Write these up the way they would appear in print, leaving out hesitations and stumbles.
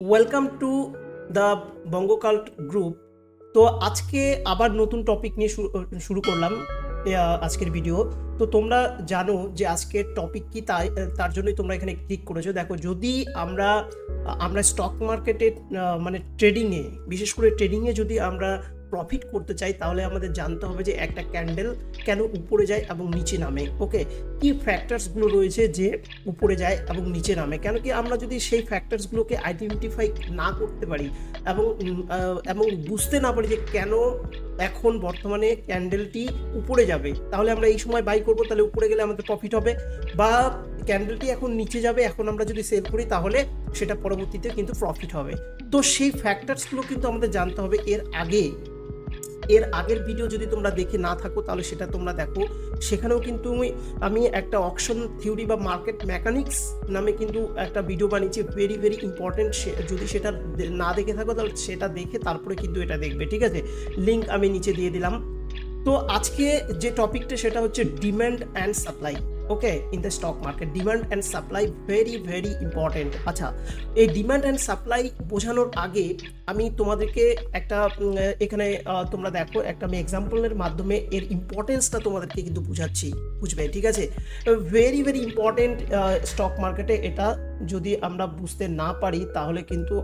Welcome to the Bangacult group. তো আজকে আবার নতুন টপিক নিয়ে শুরু করলাম আজকের ভিডিও। তো তোমরা জানো যে আজকের টপিক কি, তার জন্যই তোমরা এখানে ক্লিক করেছো। দেখো, যদি আমরা স্টক মার্কেটে মানে ট্রেডিংয়ে, বিশেষ করে ট্রেডিংয়ে যদি আমরা প্রফিট করতে চাই, তাহলে আমাদের জানতে হবে যে একটা ক্যান্ডেল কেন উপরে যায় এবং নিচে নামে। ওকে, কি ফ্যাক্টরসগুলো রয়েছে যে উপরে যায় এবং নিচে নামে। কেন কি আমরা যদি সেই ফ্যাক্টরসগুলোকে আইডেন্টিফাই না করতে পারি এবং বুঝতে না পারি যে কেন এখন বর্তমানে ক্যান্ডেলটি উপরে যাবে, তাহলে আমরা এই সময় বাই করবো, তাহলে উপরে গেলে আমাদের প্রফিট হবে, বা ক্যান্ডেলটি এখন নিচে যাবে, এখন আমরা যদি সেল করি তাহলে সেটা পরবর্তীতে কিন্তু প্রফিট হবে। তো সেই ফ্যাক্টরসগুলো কিন্তু আমাদের জানতে হবে। এর আগের ভিডিও যদি তোমরা দেখে না থাকো তাহলে সেটা তোমরা দেখো। সেখানেও কিন্তু আমি একটা অকশন থিওরি বা মার্কেট মেকানিক্স নামে কিন্তু একটা ভিডিও বানিয়েছি, ভেরি ভেরি ইম্পর্টেন্ট। যদি সেটা না দেখে থাকো তাহলে সেটা দেখে তারপরে কিন্তু এটা দেখবে, ঠিক আছে? লিঙ্ক আমি নিচে দিয়ে দিলাম। তো আজকে যে টপিকটা সেটা হচ্ছে demand and supply. Okay, in the stock market demand and supply very very important. আচ্ছা, এই ডিম্যান্ড অ্যান্ড সাপ্লাই বোঝানোর আগে আমি তোমাদেরকে একটা এখানে তোমরা দেখো, একটা আমি এক্সাম্পলের মাধ্যমে এর ইম্পর্টেন্সটা তোমাদেরকে কিন্তু বুঝবে, ঠিক আছে? ভেরি ভেরি ইম্পর্টেন্ট স্টক মার্কেটে। এটা যদি আমরা বুঝতে না পারি তাহলে কিন্তু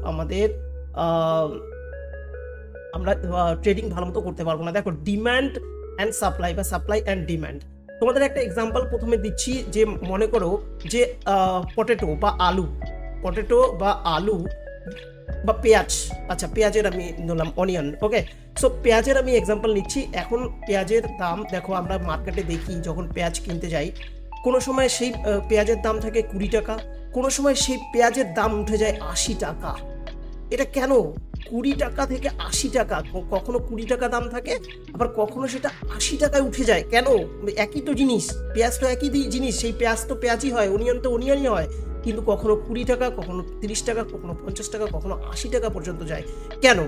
আমরা ট্রেডিং ভালো মতো করতে পারবো না। দেখো, ডিম্যান্ড অ্যান্ড সাপ্লাই বা সাপ্লাই অ্যান্ড ডিম্যান্ড, তোমাদের একটা এক্সাম্পল প্রথমে দিচ্ছি। যে মনে করো যে পটেটো বা আলু বা পেঁয়াজ। আচ্ছা, পেঁয়াজের আমি নিলাম অনিয়ন। ওকে, সো পেঁয়াজের আমি এক্সাম্পল নিচ্ছি। এখন পেঁয়াজের দাম দেখো, আমরা মার্কেটে দেখি যখন পেঁয়াজ কিনতে যাই, কোনো সময় সেই পেঁয়াজের দাম থাকে 20 টাকা, কোনো সময় সেই পেঁয়াজের দাম উঠে যায় 80 টাকা। এটা কেন? 20 টাকা থেকে 80 টাকা, কখনো 20 টাকা দাম থাকে, আবার কখনো সেটা 80 টাকায় উঠে যায়। কেন? একই তো জিনিস, পেঁয়াজ তো একই জিনিস, সেই পেঁয়াজ তো পেঁয়াজই হয়, অনিয়ন তো অনিয়নই হয়, কিন্তু কখনো 20 টাকা, কখনো 30 টাকা, কখনো 50 টাকা, কখনো 80 টাকা পর্যন্ত যায়। কেন?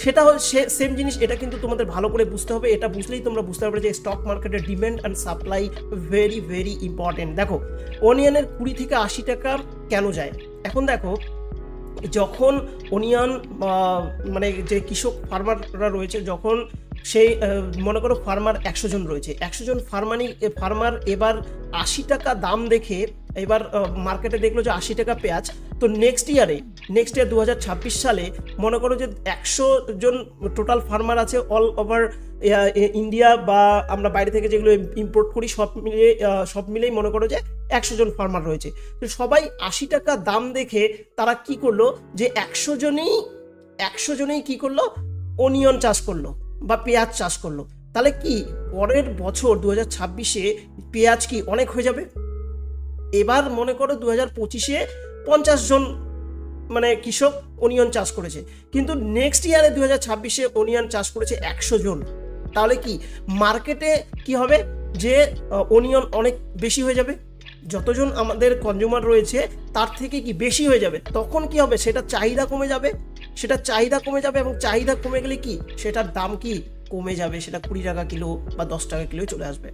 সেটা হচ্ছে সেম জিনিস। এটা কিন্তু তোমাদের ভালো করে বুঝতে হবে। এটা বুঝলেই তোমরা বুঝতে পারবে যে স্টক মার্কেটের demand and supply very very important. দেখো, অনিয়নের 20 থেকে 80 টাকা কেন যায়? এখন দেখো, যখন অনিয়ন মানে যে কৃষক ফার্মাররা রয়েছে, যখন সেই মনে করো ফার্মার 100 জন রয়েছে, 100 জন ফার্মার এবার 80 টাকা দাম দেখে এবার মার্কেটে দেখলো যে 80 টাকা পেঁয়াজ। তো নেক্সট ইয়ার 2026 সালে মনে করো যে 100 জন টোটাল ফার্মার আছে অল ওভার ইন্ডিয়া, বা আমরা বাইরে থেকে যেগুলো ইম্পোর্ট করি সব মিলেই মনে করো যে 100 জন ফার্মার রয়েছে। তো সবাই 80 টাকা দাম দেখে তারা কি করলো, যে 100 জনেই কি করলো, অনিয়ন চাষ করলো বা পেঁয়াজ চাষ করলো। তাহলে কি পরের বছর 2026-এ পেঁয়াজ কি অনেক হয়ে যাবে? এবার মনে করো 2025-এ 50 জন মানে কৃষক অনিয়ন চাষ করেছে, কিন্তু নেক্সট ইয়ারে 2026-এ অনিয়ন চাষ করেছে 100 জন। তাহলে কি মার্কেটে কি হবে, যে অনিয়ন অনেক বেশি হয়ে যাবে, যতজন আমাদের কনজিউমার রয়েছে তার থেকে কি বেশি হয়ে যাবে। তখন কি হবে, সেটা চাহিদা কমে যাবে, এবং চাহিদা কমে গেলে কি সেটার দাম কি কমে যাবে, সেটা 20 টাকা কিলো বা 10 টাকা কিলো চলে আসবে।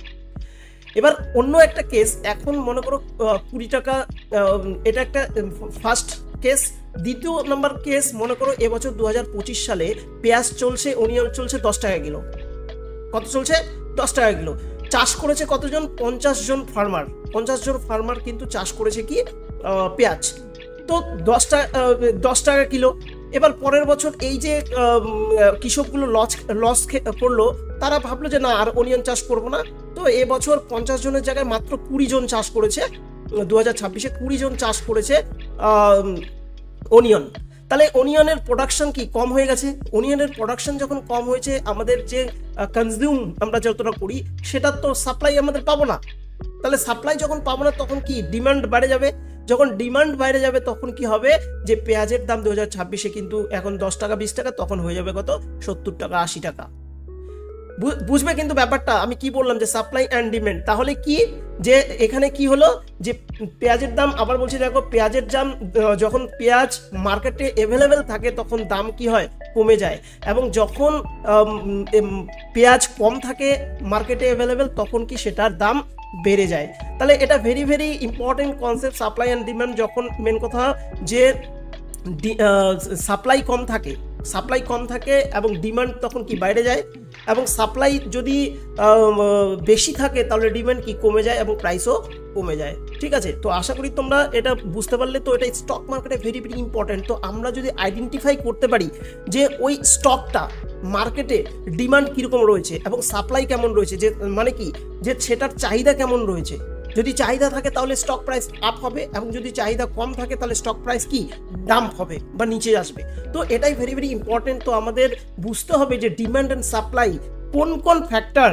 এবার অন্য একটা কেস, এখন মনে করো 20 টাকা, এটা একটা ফার্স্ট কেস। দ্বিতীয় নম্বর কেস, মনে করো এবছর 2025 সালে পেঁয়াজ চলছে, অনিয়ন চলছে 10 টাকা কিলো। কত চলছে? 10 টাকা কিলো। চাষ করেছে কতজন? 50 জন ফার্মার কিন্তু চাষ করেছে কি পেঁয়াজ। তো 10 টাকা কিলো। এবার পরের বছর এই যে কৃষকগুলো লস করলো, তারা ভাবলো যে না, আর অনিয়ন চাষ করবো না। তো এবছর 50 জনের জায়গায় মাত্র 20 জন চাষ করেছে, 2026-এ 20 জন চাষ করেছে অনিয়ন। তাহলে অনিয়নের প্রোডাকশন কি কম হয়ে গেছে? অনিয়নের প্রোডাকশন যখন কম হয়েছে, আমাদের যে কনজিউম আমরা যতটা করি সেটার তো সাপ্লাই আমাদের পাবো না। তাহলে সাপ্লাই যখন পাবো না, তখন কি ডিমান্ড বেড়ে যাবে। যখন ডিমান্ড বাইরে যাবে তখন কি হবে, যে পেঁয়াজের দাম 2026-এ কিন্তু এখন 10 টাকা 20 টাকা, তখন হয়ে যাবে কত? 70 টাকা 80 টাকা। বুঝবে কিন্তু ব্যাপারটা আমি কি বললাম, যে সাপ্লাই অ্যান্ড ডিমান্ড। তাহলে কি, যে এখানে কি হলো, যে পেঁয়াজের দাম, আবার বলছি দেখো, পেঁয়াজের দাম যখন পেঁয়াজ মার্কেটে অ্যাভেলেবেল থাকে তখন দাম কি হয়, কমে যায়, এবং যখন পেঁয়াজ কম থাকে মার্কেটে অ্যাভেলেবেল তখন কি সেটার দাম বেড়ে যায়। তাহলে এটা very very important concept, supply and demand. যখন মেন কথা যে সাপ্লাই কম থাকে এবং ডিমান্ড তখন কি বাইরে যায়, এবং সাপ্লাই যদি বেশি থাকে তাহলে ডিমান্ড কি কমে যায় এবং প্রাইসও কমে যায়। ঠিক আছে, তো আশা করি তোমরা এটা বুঝতে পারলে। তো এটা স্টক মার্কেটে ভেরি ভেরি ইম্পর্টেন্ট। তো আমরা যদি আইডেন্টিফাই করতে পারি যে ওই স্টকটা মার্কেটে ডিমান্ড কীরকম রয়েছে এবং সাপ্লাই কেমন রয়েছে, যে মানে কি যে সেটার চাহিদা কেমন রয়েছে, যদি চাহিদা থাকে তাহলে স্টক প্রাইস আপ হবে, এবং যদি চাহিদা কম থাকে তাহলে স্টক প্রাইস কি ডাম্প হবে বা নিচে আসবে। তো এটাই ভেরি ভেরি ইম্পর্টেন্ট। তো আমাদের বুঝতে হবে যে ডিমান্ড অ্যান্ড সাপ্লাই কোন ফ্যাক্টর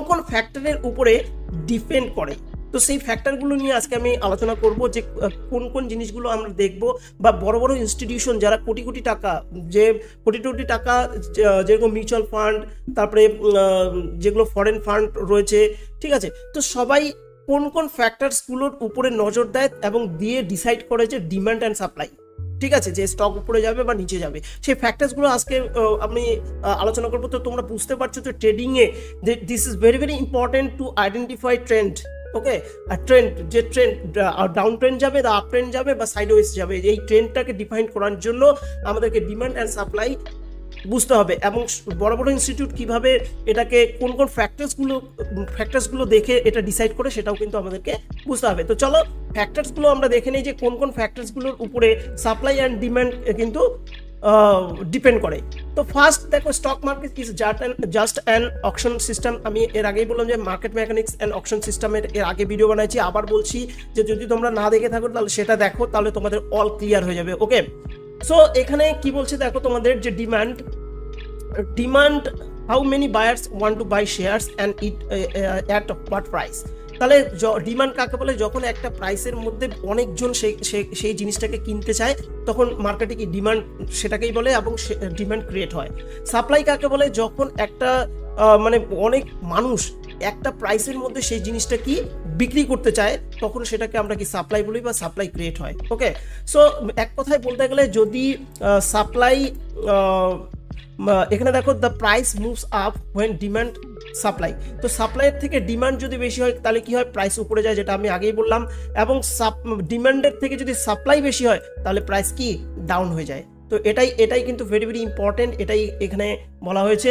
কোন ফ্যাক্টরের উপরে ডিপেন্ড করে। তো সেই ফ্যাক্টরগুলো নিয়ে আজকে আমি আলোচনা করব যে কোন জিনিসগুলো আমরা দেখব, বা বড় বড় ইনস্টিটিউশন যারা কোটি কোটি টাকা যেরকম মিউচুয়াল ফান্ড, তারপরে যেগুলো ফরেন ফান্ড রয়েছে, ঠিক আছে, তো সবাই কোন ফ্যাক্টরসগুলোর উপরে নজর দেয় এবং দিয়ে ডিসাইড করে যে ডিমান্ড অ্যান্ড সাপ্লাই, ঠিক আছে, যে স্টক উপরে যাবে বা নিচে যাবে, সেই ফ্যাক্টরসগুলো আজকে আমি আলোচনা করবো। তো তোমরা বুঝতে পারছো তো ট্রেডিংয়ে this is very very important to identify trend. Okay, আর ট্রেন্ড ডাউন ট্রেন্ড যাবে, আপ ট্রেন্ড যাবে বা সাইডওয়েজ যাবে, এই ট্রেন্ডটাকে ডিফাইন করার জন্য আমাদেরকে ডিমান্ড অ্যান্ড সাপ্লাই বুঝতে হবে, এবং বড় বড় ইনস্টিটিউট কিভাবে এটাকে কোন ফ্যাক্টরসগুলো দেখে এটা ডিসাইড করে সেটাও কিন্তু আমাদেরকে বুঝতে হবে। তো চলো ফ্যাক্টরসগুলো আমরা দেখে নিই যে কোন ফ্যাক্টরসগুলোর উপরে সাপ্লাই অ্যান্ড ডিমান্ড কিন্তু ডিপেন্ড করে। তো ফার্স্ট দেখো, stock market is just an auction system. আমি এর আগেই বললাম যে মার্কেট মেকানিক্স অ্যান্ড অকশন সিস্টেমের এর আগে ভিডিও বানাইছি, আবার বলছি যে যদি তোমরা না দেখে থাকো তাহলে সেটা দেখো, তাহলে তোমাদের অল ক্লিয়ার হয়ে যাবে। ওকে, সো এখানে কি বলছে দেখো, তোমাদের যে demand how many buyers want to buy shares and it at what price. তাহলে ডিমান্ড কাকে বলে, যখন একটা প্রাইসের মধ্যে অনেকজন সেই জিনিসটাকে কিনতে চায় তখন মার্কেটে কি ডিমান্ড সেটাকেই বলে এবং ডিমান্ড ক্রিয়েট হয়। সাপ্লাই কাকে বলে, যখন একটা মানে অনেক মানুষ একটা প্রাইসের মধ্যে সেই জিনিসটা কি বিক্রি করতে চায় তখন সেটাকে আমরা কি সাপ্লাই বলি বা সাপ্লাই ক্রিয়েট হয়। ওকে, সো এক কথায় বলতে গেলে যদি সাপ্লাই এখানে দেখো the price moves up when demand supply, তো সাপ্লাইয়ের থেকে ডিমান্ড যদি বেশি হয় তাহলে কি হয়, প্রাইস উপরে যায়, যেটা আমি আগেই বললাম, এবং ডিমান্ডের থেকে যদি সাপ্লাই বেশি হয় তাহলে প্রাইস কি ডাউন হয়ে যায়। তো এটাই কিন্তু ভেরি ভেরি ইম্পর্টেন্ট, এটাই এখানে বলা হয়েছে।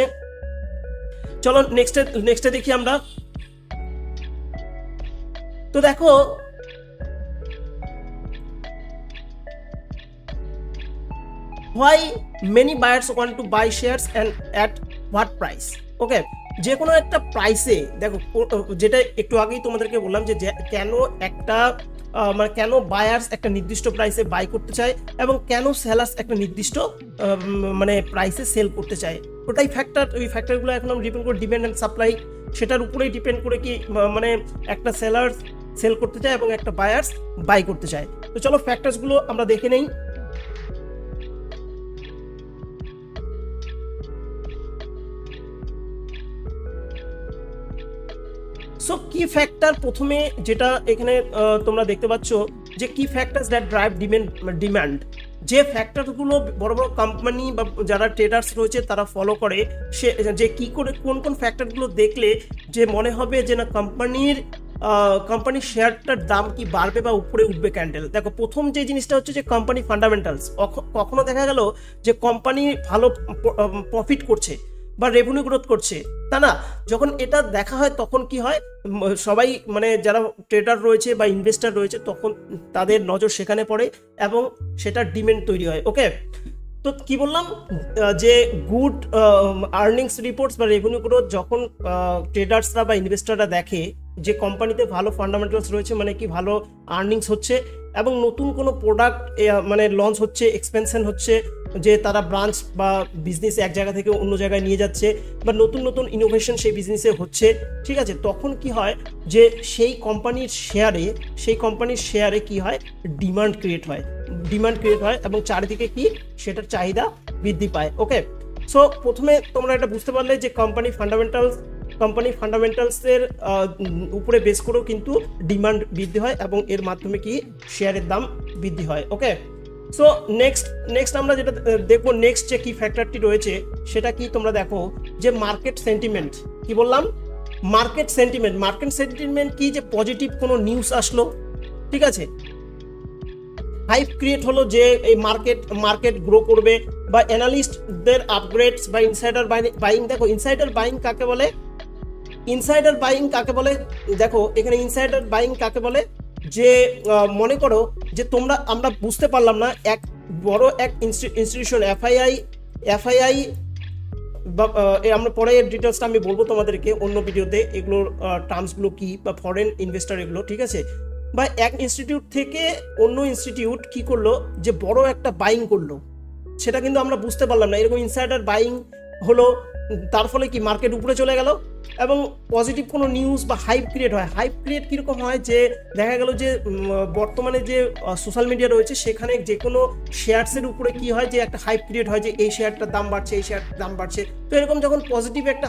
চলো নেক্সটে দেখি আমরা। তো দেখো why many buyers want to buy shares and at what price। ওকে, যে কোনো একটা প্রাইসে দেখো, যেটা একটু আগেই তোমাদেরকে বললাম যে কেন একটা মানে কেন বায়ার্স একটা নির্দিষ্ট প্রাইসে বাই করতে চায় এবং কেন সেলার্স একটা নির্দিষ্ট মানে প্রাইসে সেল করতে চায়, ওটাই ফ্যাক্টর। ওই ফ্যাক্টরগুলো এখন আমরা ডিপেন্ড করে ডিমান্ড অ্যান্ড সাপ্লাই, সেটার উপরেই ডিপেন্ড করে কি মানে একটা সেলার্স সেল করতে চায় এবং একটা বায়ার্স বাই করতে চায়। তো চলো ফ্যাক্টরসগুলো আমরা দেখে নেই। সো কি ফ্যাক্টর, প্রথমে যেটা এখানে তোমরা দেখতে পাচ্ছ যে কি ফ্যাক্টরস দ্যাট ড্রাইভ ডিমান্ড, যে ফ্যাক্টরগুলো বড় বড় কোম্পানি বা যারা ট্রেডার্স রয়েছে তারা ফলো করে, সে যে কি করে কোন ফ্যাক্টরগুলো দেখলে যে মনে হবে যে না কোম্পানির শেয়ারটার দাম কি বাড়বে বা উপরে উঠবে ক্যান্ডেল। দেখো প্রথম যে জিনিসটা হচ্ছে যে কোম্পানি ফান্ডামেন্টালস, কখনো দেখা গেল যে কোম্পানি ভালো প্রফিট করছে বা রেভিনিউ গ্রোথ করছে, তা না, যখন এটা দেখা হয় তখন কি হয়, সবাই মানে যারা ট্রেডার রয়েছে বা ইনভেস্টার রয়েছে তখন তাদের নজর সেখানে পড়ে এবং সেটা ডিমান্ড তৈরি হয়। ওকে, তো কি বললাম যে গুড আর্নিংস রিপোর্টস বা রেভিনিউ গ্রোথ যখন ট্রেডার্সরা বা ইনভেস্টাররা দেখে যে কোম্পানিতে ভালো ফান্ডামেন্টালস রয়েছে, মানে কি ভালো আর্নিংস হচ্ছে এবং নতুন কোনো প্রোডাক্ট মানে লঞ্চ হচ্ছে, এক্সপেনশন হচ্ছে, যে তারা ব্রাঞ্চ বা বিজনেস এক জায়গা থেকে অন্য জায়গায় নিয়ে যাচ্ছে বা নতুন ইনোভেশন সেই বিজনেসে হচ্ছে, ঠিক আছে, তখন কি হয় যে সেই কোম্পানির শেয়ারে কি হয়, ডিমান্ড ক্রিয়েট হয় এবং চারিদিকে কি সেটার চাহিদা বৃদ্ধি পায়। ওকে, সো প্রথমে তোমরা এটা বুঝতে পারলে যে কোম্পানি ফান্ডামেন্টালসের উপরে বেস করেও কিন্তু ডিমান্ড বৃদ্ধি হয় এবং এর মাধ্যমে কি শেয়ারের দাম বৃদ্ধি হয়। ওকে, সো নেক্সট আমরা যেটা দেখবো, নেক্সট যে কি ফ্যাক্টরটি রয়েছে সেটা কি তোমরা দেখো যে মার্কেট সেন্টিমেন্ট। কি বললাম, মার্কেট সেন্টিমেন্ট কি, যে পজিটিভ কোনো নিউজ আসলো, ঠিক আছে, হাইপ ক্রিয়েট হলো যে এই মার্কেট গ্রো করবে, বা অ্যানালিস্টদের আপগ্রেডস বা ইনসাইডার বাইং। দেখো ইনসাইডার বাইং কাকে বলে, ইনসাইডার বাইং কাকে বলে, দেখো এখানে ইনসাইডার বাইং কাকে বলে, যে মনে করো যে আমরা বুঝতে পারলাম না, এক বড় এক ইনস্টিটিউশন এফআইআই বা আমরা পরে ডিটেলসটা আমি বলবো তোমাদেরকে অন্য ভিডিওতে, এগুলোর টার্মসগুলো কি, বা ফরেন ইনভেস্টর এগুলো, ঠিক আছে। বা এক ইনস্টিটিউট থেকে অন্য ইনস্টিটিউট কি করলো, যে বড় একটা বাইং করলো, সেটা কিন্তু আমরা বুঝতে পারলাম না। এরকম ইনসাইডার বাইং হলো, তার ফলে কি মার্কেট উপরে চলে গেল, এবং পজিটিভ কোনো নিউজ বা হাইপ ক্রিয়েট হয়। হাইপ ক্রিয়েট কীরকম হয়, যে দেখা গেল যে বর্তমানে যে সোশ্যাল মিডিয়া রয়েছে সেখানে যে কোনো শেয়ারসের উপরে কি হয়, যে একটা হাইপ ক্রিয়েট হয় যে এই শেয়ারটার দাম বাড়ছে, এই শেয়ারটার দাম বাড়ছে। তো এরকম যখন পজিটিভ একটা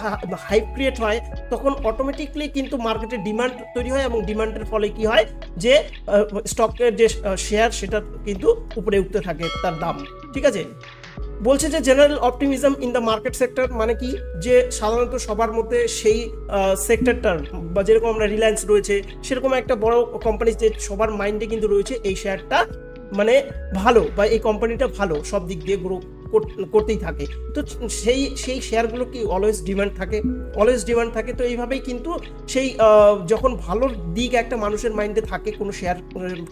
হাইপ ক্রিয়েট হয়, তখন অটোমেটিকলি কিন্তু মার্কেটে ডিমান্ড তৈরি হয়, এবং ডিমান্ডের ফলে কি হয়, যে স্টকের যে শেয়ার সেটা কিন্তু উপরে উঠতে থাকে তার দাম, ঠিক আছে। বলছে যে general optimism in the market sector, মানে কি, যে সাধারণত সবার মধ্যে সেই সেক্টরটার, বা যেরকম আমরা রিলায়েন্স রয়েছে সেরকম একটা বড় কোম্পানি, যে সবার মাইন্ডে কিন্তু রয়েছে এই শেয়ারটা মানে ভালো, বা এই কোম্পানিটা ভালো, সব দিক দিয়ে গ্রো করতেই থাকে। তো সেই শেয়ারগুলো কি অলওয়েজ ডিমান্ড থাকে। তো এইভাবেই কিন্তু সেই যখন ভালো দিক একটা মানুষের মাইন্ডে থাকে কোনো শেয়ার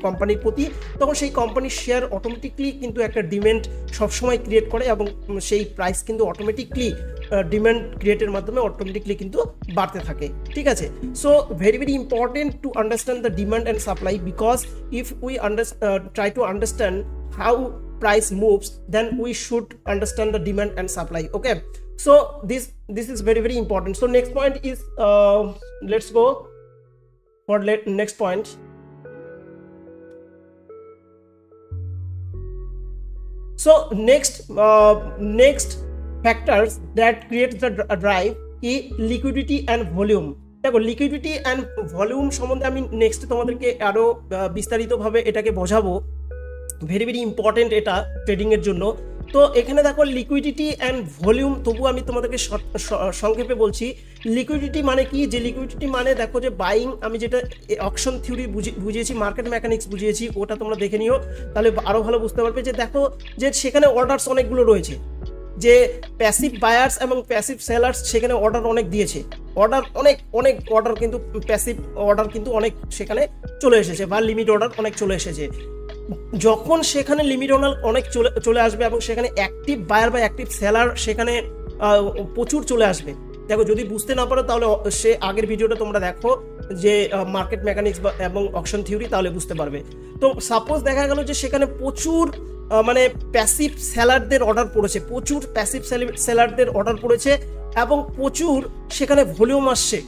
কোম্পানির প্রতি, তখন সেই কোম্পানির শেয়ার অটোমেটিকলি কিন্তু একটা ডিমান্ড সবসময় ক্রিয়েট করে, এবং সেই প্রাইস কিন্তু অটোমেটিকলি ডিমান্ড ক্রিয়েটের মাধ্যমে অটোমেটিকলি কিন্তু বাড়তে থাকে, ঠিক আছে। So very important to understand the demand and supply, because if we try to understand how price moves, then we should understand the demand and supply. Okay, so this is very important. So next point is let's go for next point. So next factors that create the drive is liquidity and volume. দেখো liquidity and volume সম্বন্ধে আমি next তোমাদেরকে আরো বিস্তারিতভাবে এটাকে বোঝাবো। Very important এটা ট্রেডিংয়ের জন্য। তো এখানে দেখো লিকুইডিটি অ্যান্ড ভলিউম, তবু আমি তোমাদেরকে সংক্ষেপে বলছি। লিকুইডিটি মানে কি, যে লিকুইডিটি মানে দেখো যে বাইং, আমি যেটা অকশন থিওরি বুঝিয়েছি, মার্কেট মেকানিক্স বুঝিয়েছি, ওটা তোমরা দেখে নিও, তাহলে আরও ভালো বুঝতে পারবে। যে দেখো যে সেখানে অর্ডারস অনেকগুলো রয়েছে, যে প্যাসিভ বায়ার্স এবং প্যাসিভ সেলার্স সেখানে অর্ডার অনেক দিয়েছে, অনেক অর্ডার কিন্তু প্যাসিভ অর্ডার কিন্তু অনেক সেখানে চলে এসেছে, বা লিমিট অর্ডার অনেক চলে এসেছে। যখন সেখানে লিমিট অর্ডার অনেক চলে আসবে, এবং সেখানে অ্যাক্টিভ বায়ার বা অ্যাক্টিভ সেলার সেখানে প্রচুর চলে আসবে। দেখো যদি বুঝতে না পারো তাহলে সে আগের ভিডিওটা তোমরা দেখো, যে মার্কেট মেকানিক্স এবং অকশন থিওরি, তাহলে বুঝতে পারবে। তো সাপোজ দেখা গেল যে সেখানে প্রচুর মানে প্যাসিভ সেলারদের অর্ডার পড়েছে, এবং প্রচুর সেখানে ভলিউম আসছে,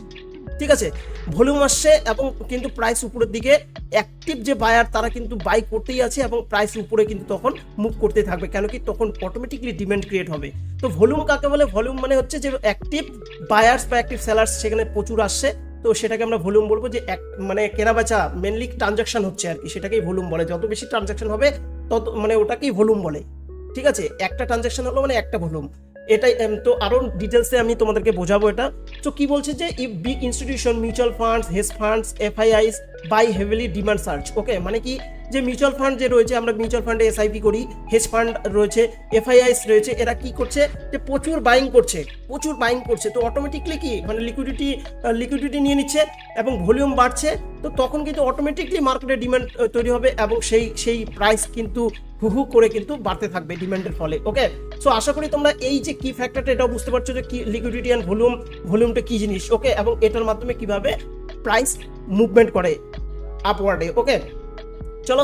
ঠিক আছে, ভলিউম আসছে, এবং কিন্তু প্রাইস উপরের দিকে, অ্যাক্টিভ যে বায়ার তারা কিন্তু বাই করতেই আছে, এবং প্রাইস উপরে কিন্তু তখন মুভ করতে থাকবে। কেন কি, তখন অটোমেটিকলি ডিমান্ড ক্রিয়েট হবে। তো ভলিউম কাকে বলে, ভলিউম মানে হচ্ছে যে অ্যাক্টিভ বায়ার্স বা অ্যাক্টিভ সেলার্স সেখানে প্রচুর আসছে, তো সেটাকে আমরা ভলিউম বলবো। যে মানে কেনাবেচা মেনলি ট্রানজাকশন হচ্ছে আর কি, সেটাকেই ভলিউম বলে। যত বেশি ট্রানজাকশন হবে তত মানে ওটাকেই ভলিউম বলে, ঠিক আছে। একটা ট্রানজাকশন হলো মানে একটা ভলিউম, এটাই। তো আরো ডিটেলসে আমি তোমাদেরকে বোঝাবো এটা। তো কি বলছে, যে if big institution, mutual funds, hedge funds, FIIs buy heavily demand search. Okay, মানে কি, যে মিউচুয়াল ফান্ড যে রয়েছে, আমরা মিউচুয়াল ফান্ডে এসআইপি করি, হেজ ফান্ড রয়েছে, এফআইআইস রয়েছে, এরা কি করছে, যে প্রচুর বাইং করছে। তো অটোমেটিকলি কি, মানে লিকুইডিটি নিয়ে নিচ্ছে, এবং ভলিউম বাড়ছে। তো তখন কিন্তু অটোমেটিকলি মার্কেটে ডিমান্ড তৈরি হবে, এবং সেই প্রাইস কিন্তু হু করে কিন্তু বাড়তে থাকবে ডিমান্ডের ফলে। ওকে, সো আশা করি তোমরা এই যে কি ফ্যাক্টরটা এটাও বুঝতে পারছো, যে কি লিকুইডিটি অ্যান্ড ভলিউমটা কি জিনিস। ওকে, এবং এটার মাধ্যমে কিভাবে প্রাইস মুভমেন্ট করে আপওয়ার্ডে। ওকে, চলো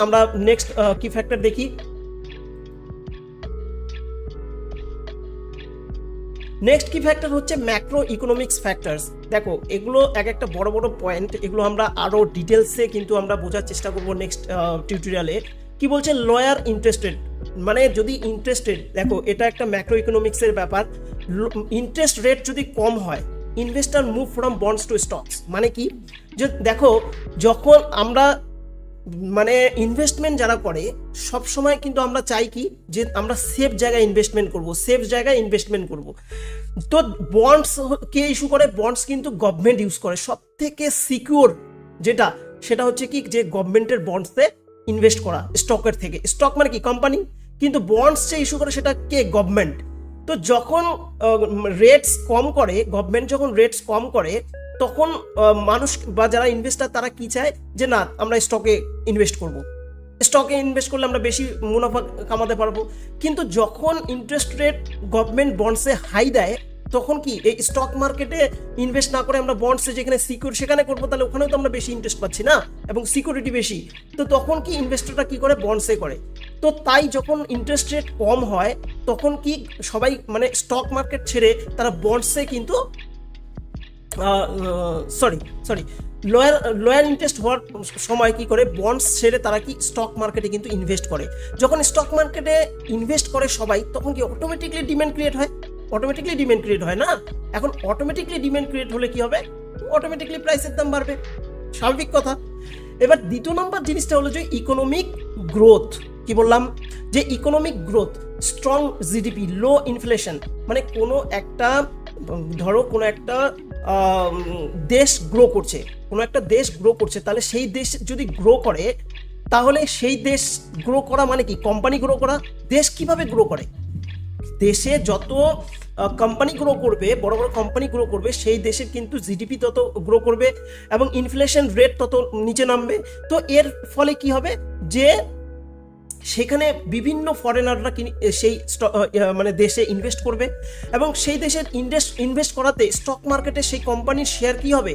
আমরা নেক্সট কি ফ্যাক্টর দেখি। নেক্সট কি ফ্যাক্টর হচ্ছে ম্যাক্রো ইকোনমিক্স ফ্যাক্টরস। দেখো এগুলো একটা বড় পয়েন্ট, এগুলো আমরা আরো ডিটেলসে কিন্তু আমরা বোঝার চেষ্টা করব নেক্সট টিউটোরিয়ালে। কি বলছে, লয়ার ইন্টারেস্টেড, মানে যদি ইন্টারেস্টেড, দেখো এটা একটা ম্যাক্রো ইকোনমিক্সের ব্যাপার। ইন্টারেস্ট রেট যদি কম হয়, investor move from bonds to stocks. মানে কি, যে দেখো যখন আমরা মানে ইনভেস্টমেন্ট যারা করে, সব সময় কিন্তু আমরা চাই কি, যে আমরা সেফ জায়গায় ইনভেস্টমেন্ট করব। তো বন্ডস কে ইস্যু করে, বন্ডস কিন্তু গভর্নমেন্ট ইউজ করে। সব থেকে সিকিউর সেটা হচ্ছে কি, যে গভর্নমেন্টের বন্ডসে ইনভেস্ট করা স্টকের থেকে। স্টক মানে কি কোম্পানি, কিন্তু বন্ডস যে ইস্যু করে সেটা কে, গভর্নমেন্ট। তো যখন রেটস কম করে, গভর্নমেন্ট যখন রেটস কম করে, তখন মানুষ বা যারা ইনভেস্টার তারা কি চায় যে না আমরা স্টকে ইনভেস্ট করব, স্টকে ইনভেস্ট করলে আমরা বেশি মুনাফা কামাতে পারবো। কিন্তু যখন ইন্টারেস্ট রেট গভর্নমেন্ট বন্ডসে হাই দেয়, তখন কি এই স্টক মার্কেটে ইনভেস্ট না করে আমরা বন্ডসে যেখানে সিকিউর সেখানে করবো, তাহলে ওখানেও তো আমরা বেশি ইন্টারেস্ট পাচ্ছি না এবং সিকিউরিটি বেশি। তো তখন কি ইনভেস্টররা কি করে, বন্ডসে করে। তো তাই যখন ইন্টারেস্ট রেট কম হয় তখন কি সবাই মানে স্টক মার্কেট ছেড়ে তারা বন্ডসে কিন্তু লোয়ার ইন্টারেস্ট হওয়ার সময় কি করে, বন্ডস ছেড়ে তারা কি স্টক মার্কেটে কিন্তু ইনভেস্ট করে। যখন স্টক মার্কেটে ইনভেস্ট করে সবাই, তখন কি অটোমেটিকলি ডিমান্ড ক্রিয়েট হয়, অটোমেটিকলি ডিমান্ড ক্রিয়েট হয় না। এখন অটোমেটিকলি ডিমান্ড ক্রিয়েট হলে কি হবে, অটোমেটিকলি প্রাইসের দাম বাড়বে, স্বাভাবিক কথা। এবার দ্বিতীয় নম্বর জিনিসটা হলো যে ইকোনমিক গ্রোথ। কি বললাম, যে ইকোনমিক গ্রোথ, স্ট্রং জিডিপি, লো ইনফ্লেশন, মানে কোনো একটা ধরো কোনো একটা দেশ গ্রো করছে, কোনো একটা দেশ গ্রো করছে, তাহলে সেই দেশ যদি গ্রো করে, তাহলে সেই দেশ গ্রো করা মানে কি, কোম্পানি গ্রো করা। দেশ কিভাবে গ্রো করে, দেশে যত কোম্পানি গ্রো করবে, বড় বড় কোম্পানি গ্রো করবে, সেই দেশের কিন্তু জিডিপি তত গ্রো করবে এবং ইনফ্লেশন রেট তত নিচে নামবে। তো এর ফলে কি হবে, যে সেখানে বিভিন্ন ফরেনাররা সেই মানে দেশে ইনভেস্ট করবে এবং সেই দেশের ইনভেস্ট করাতে স্টক মার্কেটে সেই কোম্পানির শেয়ার কি হবে,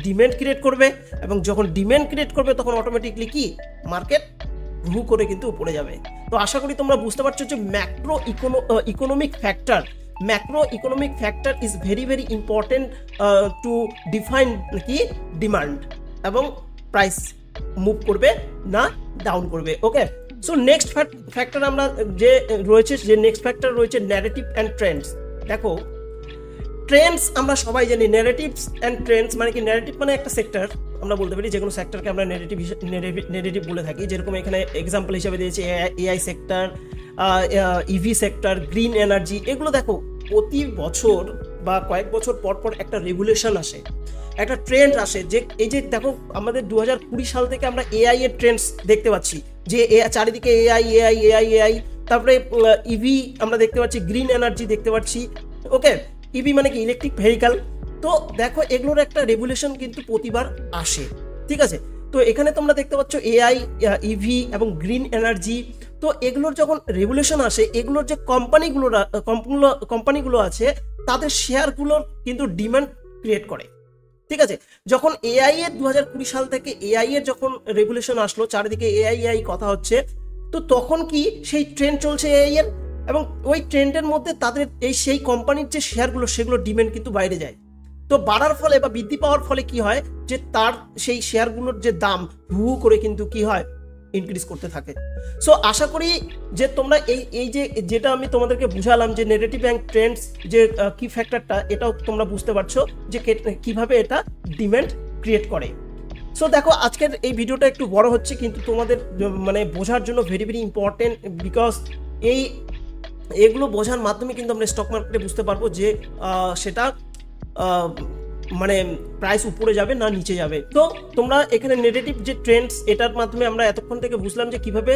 ডিম্যান্ড ক্রিয়েট করবে এবং যখন ডিম্যান্ড ক্রিয়েট করবে তখন অটোমেটিকলি কি মার্কেট ভু করে কিন্তু উপরে যাবে। তো আশা করি তোমরা বুঝতে পারছো যে macro economic factor is very very important to define কি ডিমান্ড এবং প্রাইস মুভ করবে না ডাউন করবে। ওকে, সো নেক্সট ফ্যাক্টর আমরা যে নেক্সট ফ্যাক্টর রয়েছে ন্যারেটিভ অ্যান্ড ট্রেন্ডস। দেখো ট্রেন্ডস আমরা সবাই জানি, ন্যারেটিভস অ্যান্ড ট্রেন্ডস মানে কি, ন্যারেটিভ মানে একটা সেক্টর, আমরা বলতে পারি যে কোনো সেক্টরকে আমরা ন্যারেটিভ বলে থাকি। যেরকম এখানে এক্সাম্পল হিসেবে দিয়েছে AI sector, EV sector, green energy. এগুলো দেখো প্রতি বছর বা কয়েক বছর পর পর একটা রেগুলেশন আসে, একটা ট্রেন্ড আসে। যে এই যে দেখো আমাদের 2020 সাল থেকে আমরা এআই এর ট্রেন্ডস দেখতে পাচ্ছি, যে চারিদিকে এআই, তারপরে ইভি আমরা দেখতে পাচ্ছি, গ্রিন এনার্জি দেখতে পাচ্ছি। ওকে, ইভি মানে কি ইলেকট্রিক ভেহিক্যাল। তো দেখো এগুলোর একটা রেগুলেশন কিন্তু প্রতিবার আসে, ঠিক আছে। তো এখানে তোমরা দেখতে পাচ্ছ এআই, ইভি এবং গ্রিন এনার্জি। তো এগুলোর যখন রেগুলেশন আসে, এগুলোর যে কোম্পানিগুলো আছে তাদের শেয়ারগুলোর কিন্তু ডিমান্ড ক্রিয়েট করে, ঠিক আছে। যখন এআই এর 2020 সাল থেকে এআই এর যখন রেগুলেশন আসলো, চারিদিকে এআই কথা হচ্ছে, তো তখন কি সেই ট্রেন্ড চলছে এআই এর, এবং ওই ট্রেন্ডের মধ্যে তাদের সেই কোম্পানির যে শেয়ারগুলো সেগুলো ডিমান্ড কিন্তু বাইরে যায়। তো বাড়ার ফলে বা বৃদ্ধি পাওয়ার ফলে কি হয়, যে তার সেই শেয়ারগুলোর যে দাম হু করে কিন্তু কি হয়, ইনক্রিজ করতে থাকে। সো আশা করি যে তোমরা এই যে যেটা আমি তোমাদেরকে বুঝালাম যে নেগেটিভ অ্যান্ড ট্রেন্ডস যে কি ফ্যাক্টরটা, এটাও তোমরা বুঝতে পারছো যে কিভাবে এটা ডিমান্ড ক্রিয়েট করে। সো দেখো আজকের এই ভিডিওটা একটু বড় হচ্ছে, কিন্তু তোমাদের মানে বোঝার জন্য ভেরি ভেরি ইম্পর্টেন্ট, বিকজ এগুলো বোঝার মাধ্যমে কিন্তু আমরা স্টক মার্কেটে বুঝতে পারবো যে সেটা মানে প্রাইস উপরে যাবে না নিচে যাবে। তো তোমরা এখানে নেগেটিভ যে ট্রেন্ডস, এটার মাধ্যমে আমরা এতক্ষণ থেকে বুঝলাম যে কিভাবে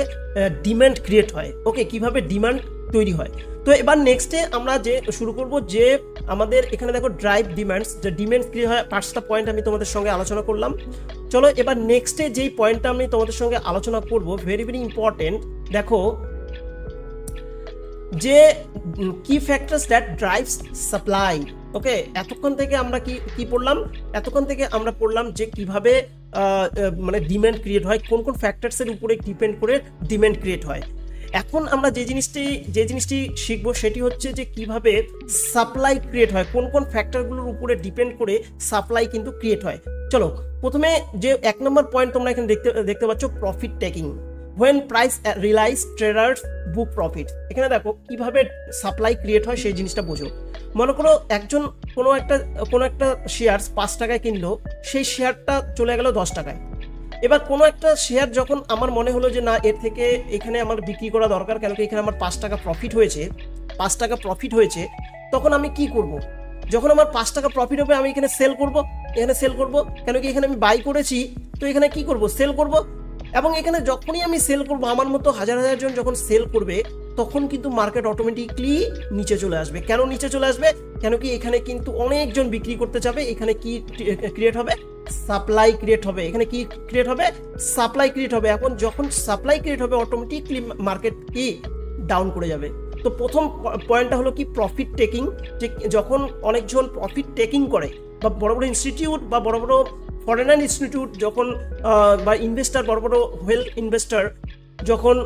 ডিমান্ড ক্রিয়েট হয়, ওকে, কিভাবে ডিমান্ড তৈরি হয়। তো এবার নেক্সটে আমরা যে শুরু করব যে আমাদের এখানে দেখো ড্রাইভ ডিমান্ডস, যে ডিমান্ড ক্রিয়েট হয়, 5টা পয়েন্ট আমি তোমাদের সঙ্গে আলোচনা করলাম। চলো এবার নেক্সটে যেই পয়েন্টটা আমি তোমাদের সঙ্গে আলোচনা করব ভেরি ভেরি ইম্পর্টেন্ট, দেখো যে কি ফ্যাক্টরস দ্যাট ড্রাইভস সাপ্লাই। ওকে, এতক্ষণ থেকে আমরা কি পড়লাম, এতক্ষণ থেকে আমরা পড়লাম যে কিভাবে মানে ডিমান্ড ক্রিয়েট হয়, কোন কোন ফ্যাক্টরসের উপরে ডিপেন্ড করে ডিমান্ড ক্রিয়েট হয়। এখন আমরা যে জিনিসটি শিখবো সেটি হচ্ছে যে কিভাবে সাপ্লাই ক্রিয়েট হয়, কোন কোন ফ্যাক্টরগুলোর উপরে ডিপেন্ড করে সাপ্লাই কিন্তু ক্রিয়েট হয়। চলো প্রথমে যে 1 নম্বর পয়েন্ট তোমরা এখানে দেখতে পাচ্ছ, profit taking. when price realize traders book profit। এখানে দেখো কিভাবে সাপ্লাই ক্রিয়েট হয় সেই জিনিসটা বোঝো। মনে করো একজন কোনো একটা শেয়ার 5 টাকায় কিনলো, সেই শেয়ারটা চলে গেল 10 টাকায়। এবার কোনো একটা শেয়ার যখন আমার মনে হলো যে না এর থেকে এখানে আমার বিক্রি করা দরকার, কেন কি এখানে আমার 5 টাকা প্রফিট হয়েছে, তখন আমি কি করব, যখন আমার 5 টাকা প্রফিট হবে আমি এখানে সেল করব, কেন কি এখানে আমি বাই করেছি, তো এখানে কি করব, সেল করব। এবং এখানে যখনই আমি সেল করবো, আমার মতো হাজার হাজার জন যখন সেল করবে, তখন কিন্তু মার্কেট অটোমেটিকলি নিচে চলে আসবে। কেন নিচে চলে আসবে? কেন কি এখানে কিন্তু অনেকজন বিক্রি করতে যাবে, এখানে কি ক্রিয়েট হবে? সাপ্লাই ক্রিয়েট হবে। এখানে কি ক্রিয়েট হবে? সাপ্লাই ক্রিয়েট হবে। এখন যখন সাপ্লাই ক্রিয়েট হবে, অটোমেটিকলি মার্কেট কি ডাউন করে যাবে। তো প্রথম পয়েন্টটা হলো কি প্রফিট টেকিং। যে যখন অনেকজন প্রফিট টেকিং করে, বা বড় বড় ইনস্টিটিউট বা বড় বড় ফরেনার ইনস্টিটিউট যখন বা ইনভেস্টার, বড় বড় ওয়েল ইনভেস্টার যখন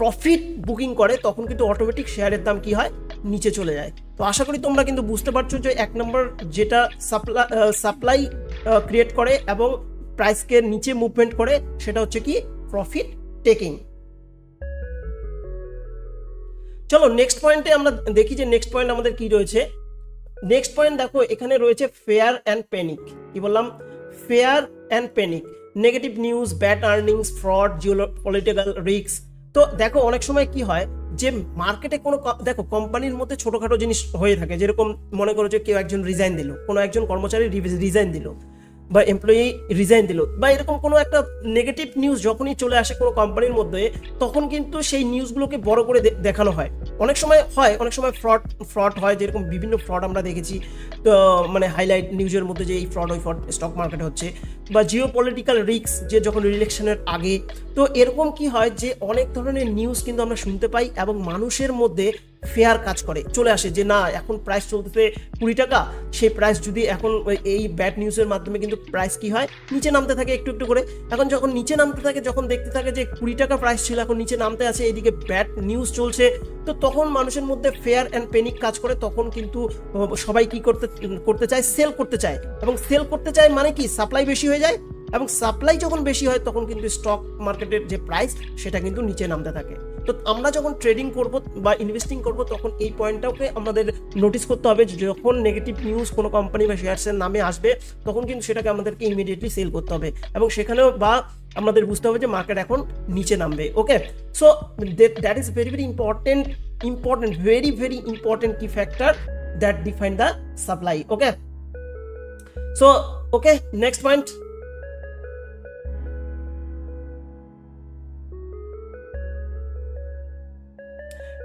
প্রফিট বুকিং করে, তখন কিন্তু অটোমেটিক শেয়ারের দাম কি হয়? নিচে চলে যায়। তো আশা করি তোমরা কিন্তু বুঝতে পারছো যে 1 নম্বর যেটা সাপ্লাই ক্রিয়েট করে এবং প্রাইসকে নিচে মুভমেন্ট করে, সেটা হচ্ছে কি প্রফিট টেকিং। চলো নেক্সট পয়েন্টে আমরা দেখি যে নেক্সট পয়েন্ট আমাদের কি রয়েছে। নেক্সট পয়েন্ট দেখো, এখানে রয়েছে ফেয়ার অ্যান্ড প্যানিক। কি বললাম? Fair and panic, negative news, bad earnings, fraud, geopolitical risk. তো দেখো অনেক সময় কি হয় যে মার্কেটে কোনো দেখো কোম্পানির মধ্যে ছোটখাটো জিনিস হয়ে থাকে, যেরকম মনে করো যে কেউ একজন রিজাইন দিল, কোনো একজন কর্মচারী রিজাইন দিল, বা এমপ্লয়ি রিজাইন দিল, বা এরকম কোনো একটা নেগেটিভ নিউজ যখনই চলে আসে কোনো কোম্পানির মধ্যে, তখন কিন্তু সেই নিউজগুলোকে বড় করে দেখানো হয়। অনেক সময় ফ্রড হয়, যেরকম বিভিন্ন ফ্রড আমরা দেখেছি, তো মানে হাইলাইট নিউজের মধ্যে যে এই ফ্রড স্টক মার্কেটে হচ্ছে, বা জিওপলিটিক্যাল রিস্ক, যে যখন ইলেকশনের আগে। তো এরকম কি হয় যে অনেক ধরনের নিউজ কিন্তু আমরা শুনতে পাই, এবং মানুষের মধ্যে ফেয়ার কাজ করে, চলে আসে যে না, এখন প্রাইস চলতেছে 20 টাকা, সেই প্রাইস যদি এখন এই ব্যাড নিউজের মাধ্যমে কিন্তু প্রাইস কি হয়? নিচে নামতে থাকে একটু একটু করে। এখন যখন নিচে নামতে থাকে, যখন দেখতে থাকে যে 20 টাকা প্রাইস ছিল, এখন নিচে নামতে আছে, এইদিকে ব্যাড নিউজ চলছে, তো তখন মানুষের মধ্যে ফেয়ার অ্যান্ড প্যানিক কাজ করে। তখন কিন্তু সবাই কি করতে চায়? সেল করতে চায়। এবং সেল করতে চায় মানে কি? সাপ্লাই বেশি হয়ে যায়, এবং সাপ্লাই যখন বেশি হয়, তখন কিন্তু স্টক মার্কেটের যে প্রাইস, সেটা কিন্তু নিচে নামতে থাকে। তো আমরা যখন ট্রেডিং করব বা ইনভেস্টিং করব, তখন এই পয়েন্টটাকে আমাদের নোটিস করতে হবে যে যখন নেগেটিভ নিউজ কোনো কোম্পানি বা শেয়ারসের নামে আসবে, তখন কিন্তু সেটাকে আমাদেরকে ইমিডিয়েটলি সেল করতে হবে, এবং সেখানেও বা আমাদের বুঝতে হবে যে মার্কেট এখন নিচে নামবে। Okay, so that is very very important, very very important key factor that define the supply. Okay, so okay, next point.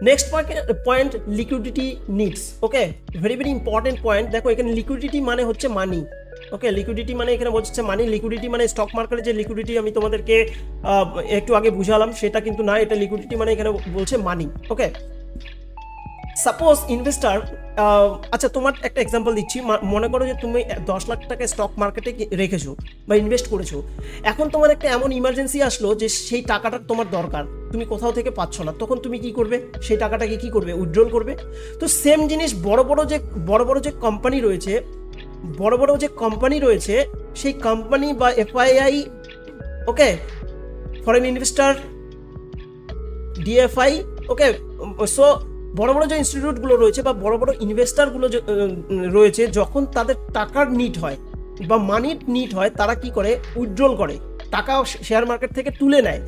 Next point, liquidity needs. Okay, very very important point. দেখো এখানে liquidity মানে হচ্ছে মানি। ওকে, liquidity মানে এখানে বলছে মানি। Liquidity মানে stock মার্কেটে যে লিকুইডিটি আমি তোমাদেরকে একটু আগে বুঝালাম, সেটা কিন্তু না। এটা লিকুইডিটি মানে এখানে বলছে মানি। ওকে, সাপোজ ইনভেস্টার, আচ্ছা তোমার একটা এক্সাম্পল দিচ্ছি। মনে করো যে তুমি 10 লাখ টাকা স্টক মার্কেটে রেখেছো বা ইনভেস্ট করেছো। এখন তোমার একটা এমন ইমার্জেন্সি আসলো যে সেই টাকাটা তোমার দরকার, তুমি কোথাও থেকে পাচ্ছ না, তখন তুমি কি করবে? সেই টাকাটাকে কি করবে? উইথড্রল করবে। তো সেম জিনিস বড় বড় যে কোম্পানি রয়েছে, সেই কোম্পানি বা এফআইআই, ওকে, ফরেন ইনভেস্টার, ডিএফআই, ওকে, সো বড় বড় যে ইনস্টিটিউটগুলো রয়েছে বা বড় বড় ইনভেস্টারগুলো রয়েছে, যখন তাদের টাকার নিড হয় বা মানির নিড হয়, তারা কি করে? উইথড্রল করে, টাকা শেয়ার মার্কেট থেকে তুলে নেয়।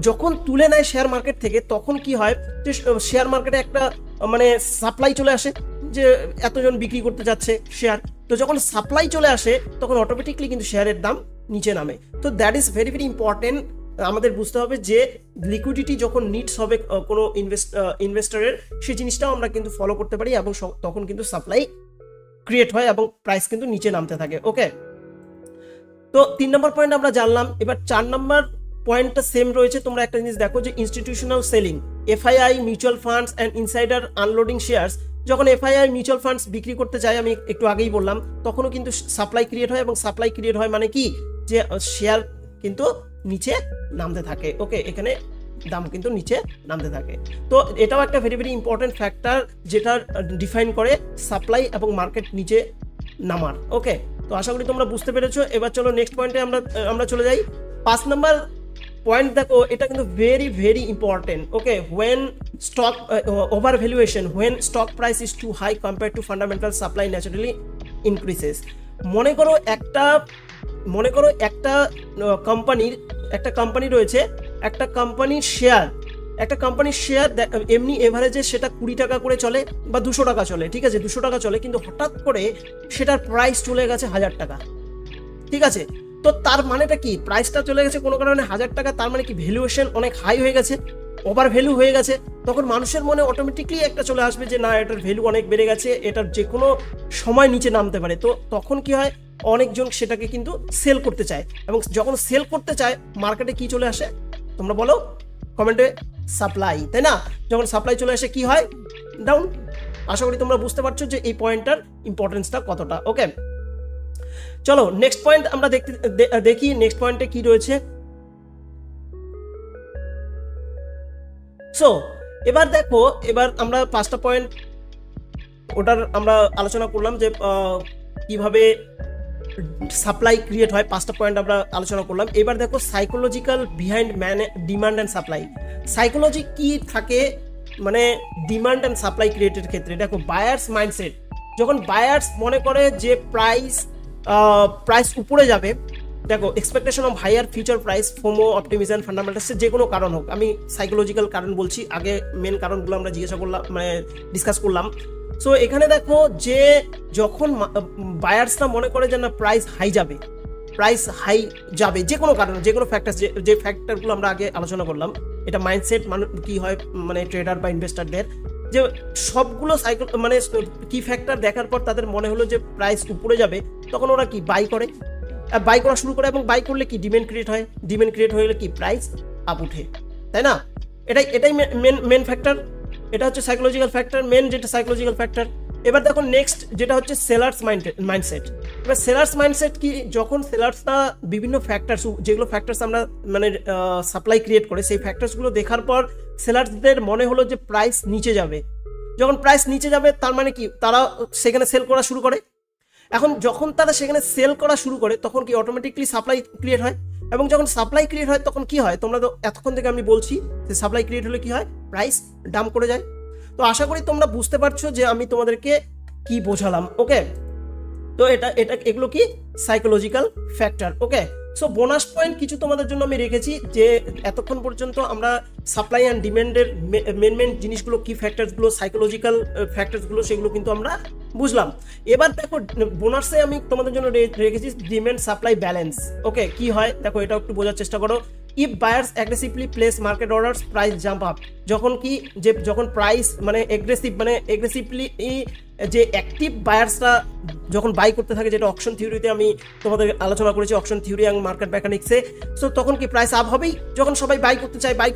যখন তুলে নেয় শেয়ার মার্কেট থেকে, তখন কি হয় যে শেয়ার মার্কেটে একটা মানে সাপ্লাই চলে আসে, যে এতজন বিক্রি করতে যাচ্ছে শেয়ার। তো যখন সাপ্লাই চলে আসে, তখন অটোমেটিকলি কিন্তু শেয়ারের দাম নিচে নামে। তো that is very very important. আমাদের বুঝতে হবে যে লিকুইডিটি যখন নিডস হবে কোনো ইনভেস্টরের, সেই জিনিসটাও আমরা কিন্তু ফলো করতে পারি, এবং তখন কিন্তু সাপ্লাই ক্রিয়েট হয় এবং প্রাইস কিন্তু নিচে নামতে থাকে। ওকে, তো 3 নম্বর পয়েন্ট আমরা জানলাম। এবার 4 নম্বর পয়েন্টটা সেম রয়েছে। তোমরা একটা জিনিস দেখো যে institutional selling, FII, mutual funds and insider unloading shares. যখন এফআইআই মিউচুয়াল ফান্ডস বিক্রি করতে যায়, আমি একটু আগেই বললাম, তখনও কিন্তু সাপ্লাই ক্রিয়েট হয়, এবং সাপ্লাই ক্রিয়েট হয় মানে কি? যে শেয়ার কিন্তু নিচে নামতে থাকে। ওকে, এখানে দাম কিন্তু নিচে নামতে থাকে। তো এটাও একটা ভেরি ভেরি ইম্পর্টেন্ট ফ্যাক্টর, যেটা ডিফাইন করে সাপ্লাই এবং মার্কেট নিচে নামার। ওকে, তো আশা করি তোমরা বুঝতে পেরেছো। এবার চলো নেক্সট পয়েন্টে আমরা চলে যাই। 5 নম্বর পয়েন্ট দেখো, এটা কিন্তু very very important. Okay, when stock over valuation, when stock price is too high compare to fundamental, supply naturally increases. মনে করো একটা কোম্পানি রয়েছে, একটা কোম্পানির শেয়ার এমনি এভারেজে সেটা 20 টাকা করে চলে বা 200 টাকা চলে, ঠিক আছে, 200 টাকা চলে, কিন্তু হঠাৎ করে সেটার প্রাইস চলে গেছে 1000 টাকা, ঠিক আছে। তো তার মানেটা কি, প্রাইসটা চলে গেছে কোনো কারণে 1000 টাকা, তার মানে কি ভ্যালুয়েশন অনেক হাই হয়ে গেছে, ওভার ভ্যালু হয়ে গেছে। তখন মানুষের মনে অটোমেটিকলি একটা চলে আসবে যে না, এটার ভ্যালু অনেক বেড়ে গেছে, এটার যে কোনো সময় নিচে নামতে পারে। তো তখন কি হয়, অনেকজন সেটাকে কিন্তু সেল করতে চায়, এবং যখন সেল করতে চায় মার্কেটে কি চলে আসে তোমরা বলো কমেন্টে, সাপ্লাই, তাই না? যখন সাপ্লাই চলে আসে কি হয়, ডাউন। আশা করি তোমরা বুঝতে পারছো যে এই পয়েন্টটার ইম্পর্টেন্সটা কতটা। ওকে, চলো নেক্সট পয়েন্ট আমরা দেখি নেক্সট পয়েন্টে কি রয়েছে। সো এবার দেখো, এবার আমরা 5টা পয়েন্ট ওটার আমরা আলোচনা করলাম যে কিভাবে সাপ্লাই ক্রিয়েট হয়, 5টা পয়েন্ট আমরা আলোচনা করলাম। এবার দেখো psychological behind demand and supply. Psychology কি থাকে মানে ডিমান্ড অ্যান্ড সাপ্লাই ক্রিয়েটের ক্ষেত্রে, দেখো বায়ার্স মাইন্ডসেট। যখন বায়ার্স মনে করে যে প্রাইস উপরে যাবে, দেখো expectation of higher future price, FOMO, optimism, fundamentals, যে কোনো কারণ হোক, আমি সাইকোলজিক্যাল কারণ বলছি, আগে মেন কারণগুলো আমরা জিজ্ঞাসা করলাম, মানে ডিসকাস করলাম। সো এখানে দেখো যে যখন বায়ার্সরা মনে করে যে না প্রাইস হাই যাবে যে কোনো কারণে, যে কোনো ফ্যাক্টর, যে ফ্যাক্টরগুলো আমরা আগে আলোচনা করলাম, এটা মাইন্ডসেট কি হয় মানে ট্রেডার বা ইনভেস্টারদের, যে সবগুলো মানে কি ফ্যাক্টর দেখার পর তাদের মনে হলো যে প্রাইস উপরে যাবে, তখন ওরা কি বাই করা শুরু করে, এবং বাই করলে কি ডিমান্ড ক্রিয়েট হয়, ডিমান্ড ক্রিয়েট হয়ে গেলে কি প্রাইস আপ উঠে, তাই না? এটাই মেন ফ্যাক্টর, এটা হচ্ছে সাইকোলজিক্যাল ফ্যাক্টর, মেন যেটা সাইকোলজিক্যাল ফ্যাক্টর। এবার দেখো নেক্সট যেটা হচ্ছে সেলার্স মাইন্ডসেট। এবার সেলার্স মাইন্ডসেট কি, যখন সেলার্সরা বিভিন্ন ফ্যাক্টরস, যেগুলো ফ্যাক্টরস আমরা মানে সাপ্লাই ক্রিয়েট করে, সেই ফ্যাক্টরসগুলো দেখার পর সেলার্সদের মনে হলো যে প্রাইস নিচে যাবে। যখন প্রাইস নিচে যাবে তার মানে কি, তারা সেখানে সেল করা শুরু করে। এখন যখন তারা সেখানে সেল করা শুরু করে তখন কি অটোমেটিকলি সাপ্লাই ক্রিয়েট হয়, এবং যখন সাপ্লাই ক্রিয়েট হয় তখন কি হয়, তোমরা তো এতক্ষণ থেকে আমি বলছি যে সাপ্লাই ক্রিয়েট হলে কি হয়, প্রাইস ডাম্প করে যায়। তো আশা করি তোমরা বুঝতে পারছো যে আমি তোমাদেরকে কি বোঝালাম। ওকে, তো এগুলো কি সাইকোলজিক্যাল ফ্যাক্টর। ওকে, সো বোনাস পয়েন্ট কিছু তোমাদের জন্য আমি রেখেছি, যে এতক্ষণ পর্যন্ত আমরা সাপ্লাই অ্যান্ড ডিমান্ডের মেন জিনিসগুলো, কি ফ্যাক্টরসগুলো, সাইকোলজিক্যাল ফ্যাক্টরসগুলো, সেগুলো কিন্তু আমরা বুঝলাম। এবার দেখো বোনাসে আমি তোমাদের জন্য রেখেছি ডিমান্ড সাপ্লাই ব্যালেন্স। ওকে, কি হয় দেখো, এটা একটু বোঝার চেষ্টা করো। If buyers aggressively place market orders, price jump up. যখন প্রাইস মানে এগ্রেসিভলি যে অ্যাক্টিভ বায়ার্সরা যখন বাই করতে থাকে, যেটা অকশন থিওরিতে আমি তোমাদের আলোচনা করেছি, অকশন থিওরি এবং মার্কেট মেকানিক্সে। সো তখন কি প্রাইস আপ হবেই, যখন সবাই বাই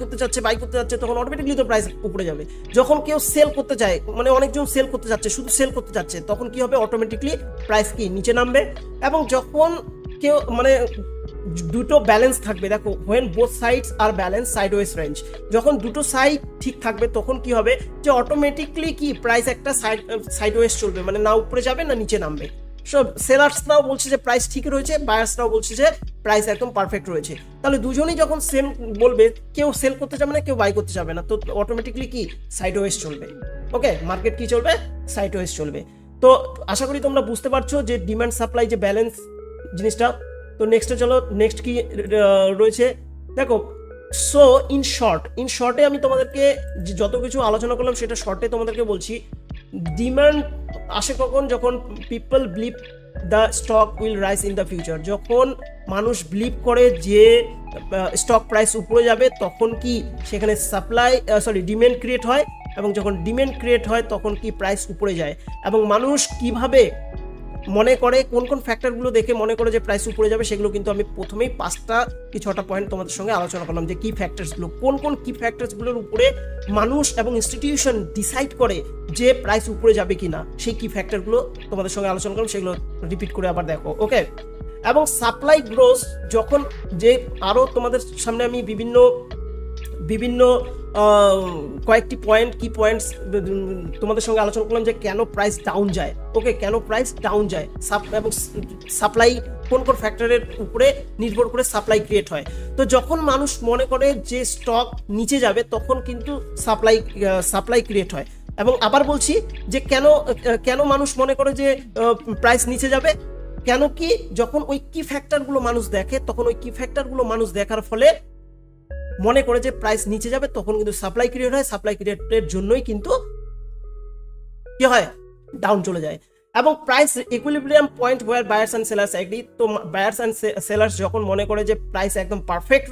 করতে যাচ্ছে তখন অটোমেটিকলি তো প্রাইস উপরে যাবে। যখন কেউ সেল করতে চায়, মানে অনেকজন সেল করতে যাচ্ছে, শুধু সেল করতে যাচ্ছে, তখন কি হবে, অটোমেটিকলি প্রাইস কি নিচে নামবে। এবং যখন কেউ মানে দুটো ব্যালেন্স থাকবে, দেখো when both sides are balance sideways range, যখন দুটো সাইড ঠিক থাকবে তখন কি হবে, যে অটোমেটিকলি কি প্রাইস একটা সাইডওয়েজ চলবে, মানে না উপরে যাবে না নিচে নামবে। সো সেলার্সরাও বলছে যে প্রাইস ঠিক রয়েছে, বায়ার্সরাও বলছে যে প্রাইস একদম পারফেক্ট রয়েছে। তাহলে দুজনেই যখন সেম বলবে, কেউ সেল করতে যাবে না, কেউ বাই করতে যাবে না, তো অটোমেটিকলি কি সাইডওয়েজ চলবে। ওকে, মার্কেট কি চলবে, সাইডওয়েজ চলবে। তো আশা করি তোমরা বুঝতে পারছো যে ডিমান্ড সাপ্লাই যে ব্যালেন্স জিনিসটা। তো নেক্সটে চলো, নেক্সট কি রয়েছে দেখো। সো ইন শর্টে আমি তোমাদেরকে যত কিছু আলোচনা করলাম সেটা শর্টে তোমাদেরকে বলছি। ডিমান্ড আসে কখন, যখন people believe the stock will rise in the future. যখন মানুষ বিলিভ করে যে স্টক প্রাইস উপরে যাবে, তখন কি সেখানে ডিমান্ড ক্রিয়েট হয়, এবং যখন ডিমান্ড ক্রিয়েট হয় তখন কি প্রাইস উপরে যায়। এবং মানুষ কিভাবে মনে করে, কোন কোন ফ্যাক্টরগুলো দেখে মনে করে যে প্রাইস উপরে যাবে, সেগুলো কিন্তু আমি প্রথমেই 5টা কি 6টা পয়েন্ট তোমাদের সঙ্গে আলোচনা করলাম, যে কি ফ্যাক্টরসগুলো, কোন কি ফ্যাক্টরসগুলোর উপরে মানুষ এবং ইনস্টিটিউশন ডিসাইড করে যে প্রাইস উপরে যাবে কিনা, সেই কি ফ্যাক্টরগুলো তোমাদের সঙ্গে আলোচনা করলাম, সেগুলো রিপিট করে আবার দেখো। ওকে, এবং সাপ্লাই গ্রোথ, যখন যে আরও তোমাদের সামনে আমি বিভিন্ন কয়েকটি পয়েন্টস তোমাদের সঙ্গে আলোচনা করলাম, যে কেন প্রাইস ডাউন যায়। ওকে, কেন প্রাইস ডাউন যায়, এবং সাপ্লাই কোন ফ্যাক্টরের উপরে নির্ভর করে সাপ্লাই ক্রিয়েট হয়। তো যখন মানুষ মনে করে যে স্টক নিচে যাবে, তখন কিন্তু সাপ্লাই ক্রিয়েট হয়। এবং আবার বলছি যে কেন মানুষ মনে করে যে প্রাইস নিচে যাবে, কেন কি, যখন ওই কি ফ্যাক্টরগুলো মানুষ দেখে, তখন ওই কি ফ্যাক্টরগুলো মানুষ দেখার ফলে মনে করে যে প্রাইস নিচে যাবে, তখন কিন্তু সাপ্লাই ক্রিয়েট হয়। সাপ্লাই ক্রিয়েটের জন্যই কিন্তু কি হয়, ডাউন চলে যায়। এবং price equilibrium point where buyers and sellers agree. তো বায়ার্স অ্যান্ড সেলার্স যখন মনে করে যে প্রাইস একদম পারফেক্ট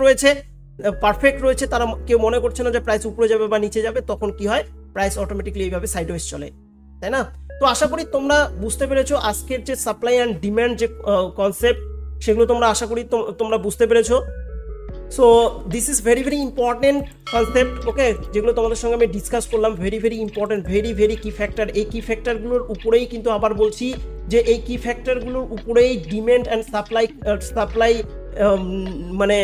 রয়েছে, তারা কেউ মনে করছে না যে প্রাইস উপরে যাবে বা নিচে যাবে, তখন কি হয়, প্রাইস অটোমেটিকলি এইভাবে সাইডওয়েজ চলে, তাই না? তো আশা করি তোমরা বুঝতে পেরেছো আজকের যে সাপ্লাই অ্যান্ড ডিম্যান্ড যে কনসেপ্ট, সেগুলো তোমরা আশা করি তোমরা বুঝতে পেরেছো। So this is very very important concept, okay, যেগুলো তোমাদের সঙ্গে আমি ডিসকাস করলাম, very very important, very very key factor. এই কি ফ্যাক্টরগুলোর উপরেই কিন্তু আবার বলছি যে এই কি ফ্যাক্টরগুলোর উপরেই ডিম্যান্ড অ্যান্ড সাপ্লাই মানে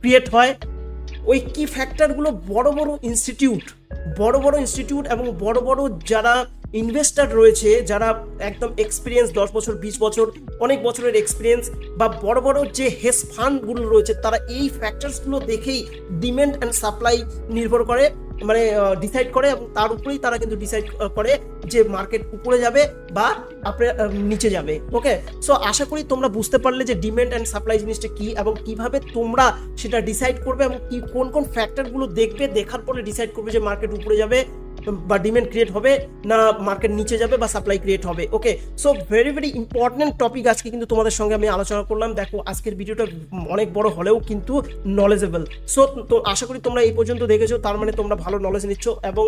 ক্রিয়েট হয়। ওই কি ফ্যাক্টরগুলো বড় বড় ইনস্টিটিউট এবং বড় বড় যারা ইনভেস্টার রয়েছে, যারা একদম এক্সপিরিয়েন্স 10 বছর 20 বছর অনেক বছরের এক্সপিরিয়েন্স, বা বড় বড় যে হেজ ফান্ডগুলো রয়েছে, তারা এই ফ্যাক্টরসগুলো দেখেই ডিম্যান্ড অ্যান্ড সাপ্লাই নির্ভর করে, মানে ডিসাইড করে, এবং তার উপরেই তারা কিন্তু ডিসাইড করে যে মার্কেট উপরে যাবে বা নিচে যাবে, ওকে। সো আশা করি তোমরা বুঝতে পারলে যে ডিম্যান্ড অ্যান্ড সাপ্লাই জিনিসটা কি এবং কিভাবে তোমরা সেটা ডিসাইড করবে, এবং কি কোন কোন ফ্যাক্টরগুলো দেখবে, দেখার পরে ডিসাইড করবে যে মার্কেট উপরে যাবে বা ডিম্যান্ড ক্রিয়েট হবে না মার্কেট নিচে যাবে বা সাপ্লাই ক্রিয়েট হবে, okay. So very very important topic আজকে কিন্তু তোমাদের সঙ্গে আমি আলোচনা করলাম। দেখো আজকের ভিডিওটা অনেক বড় হলেও কিন্তু নলেজেবল। সো তো আশা করি তোমরা এই পর্যন্ত দেখেছো, তার মানে তোমরা ভালো নলেজ নিচ্ছ, এবং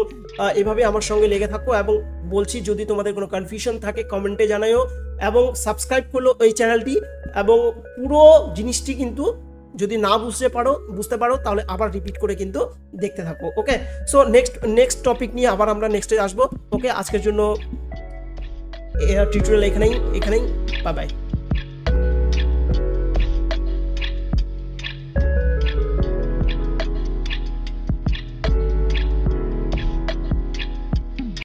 এভাবে আমার সঙ্গে লেগে থাকো। এবং বলছি যদি তোমাদের কোনো কনফিউশন থাকে কমেন্টে জানাও, এবং সাবস্ক্রাইব করলো এই চ্যানেলটি, এবং পুরো জিনিসটি কিন্তু যদি না বুঝতে পারো তাহলে আবার রিপিট করে কিন্তু দেখতে থাকো, ওকে। সো নেক্সট টপিক নিয়ে আবার আমরা নেক্সটে আসবো, ওকে। আজকের জন্য টিউটোরিয়াল এখানেই বাই বাই।